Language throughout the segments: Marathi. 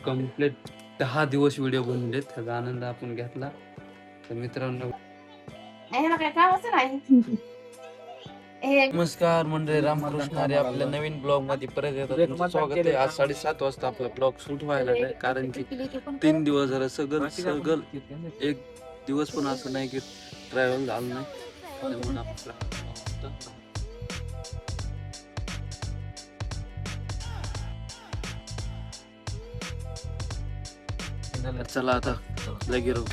कंप्लीट 10 दिवस व्हिडिओ बनवले, त्याचा आनंद आपण घेतला. तर मित्रांनो काय कामच नाही. नमस्कार मंडळी, रामकृष्ण हरी. आपल्या नवीन ब्लॉग मध्ये परत एकदा तुमचं स्वागत आहे. आज 7:30 वाजता आपला ब्लॉग शूट व्हायला आहे, कारण की 3 दिवस झालं सगळं एक दिवस पण असं नाही की ट्रॅव्हल झालं नाही. त्यामुळे आपला चला आता लगे राहू.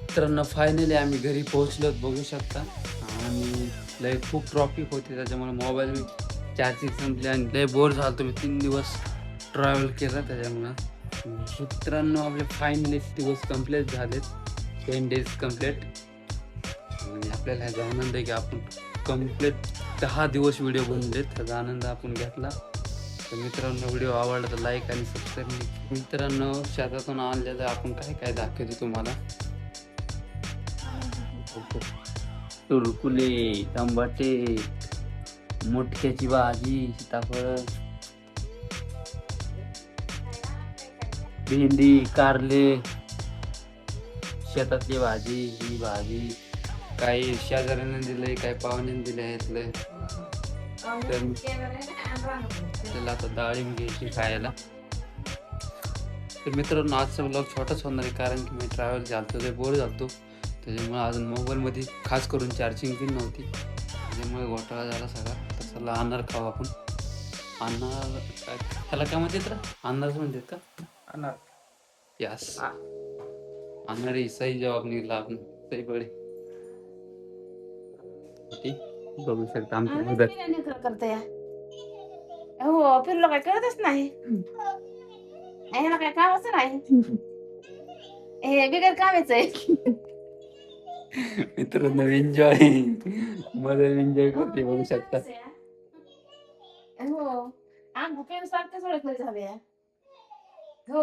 मित्रांनो फायनली आम्ही घरी पोहोचलो, बघू शकता. आणि लय खूप ट्रॉफिक होती, त्याच्यामुळे मोबाईल चार्जिंग संपली आणि लय बोर झालो. तुम्ही 3 दिवस ट्रॅव्हल केलं त्याच्यामुळं. मित्रांनो आपले फायनली दिवस कंप्लीट झालेत, 10 डेज कंप्लीट. आणि आपल्याला ह्याचा आनंद आहे की आपण कंप्लीट 10 दिवस व्हिडिओ बनवलेत, त्याचा आनंद आपण घेतला. तर मित्रांनो व्हिडिओ आवडला तर लाईक आणि सबस्क्राईब. मित्रांनो शेतातून आणलेलं आपण काय काय दाखवतो तुम्हाला. तुरकुले, टमाटे, मुटक्याची भाजी, सीताफळ, भेंडी, कारले, शेतातली भाजी. ही भाजी काही शेजाऱ्यांना दिलंय, काही पाहुण्यांनी दिले आहेत. त्याला आता डाळिंब घ्यायची खायला. तर मित्रांनो आजचा ब्लॉग छोटाच होणार आहे, कारण की मी ट्रॅव्हल झालतो, ते बोर झालतो. त्याच्यामुळे अजून मोबाईलमध्ये खास करून चार्जिंग पण नव्हती, त्याच्यामुळे घोटाळा झाला सगळा. तर चला अनार खाऊ आपण. अनार काय ह्याला काय म्हणतात रे, अनारच म्हणतात का? अनार, यस अनार ही सही जवाब निघाला आपण. सही पडे. बघू शकता आमच्या करते हो, फिरलो काय कळतच नाही. ह्याला काय कामच नाही. हे बिगर कामाचं आहे. मित्रांनो एन्जॉय मध्ये एन्जॉय करते, बघू शकता. हो अंग पेन सारखं सगळं झाले. हो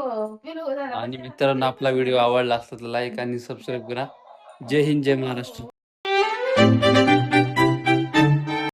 आणि मित्रांनो आपला व्हिडिओ आवडला असता तर लाईक आणि सबस्क्राईब करा. जय हिंद, जय महाराष्ट्र.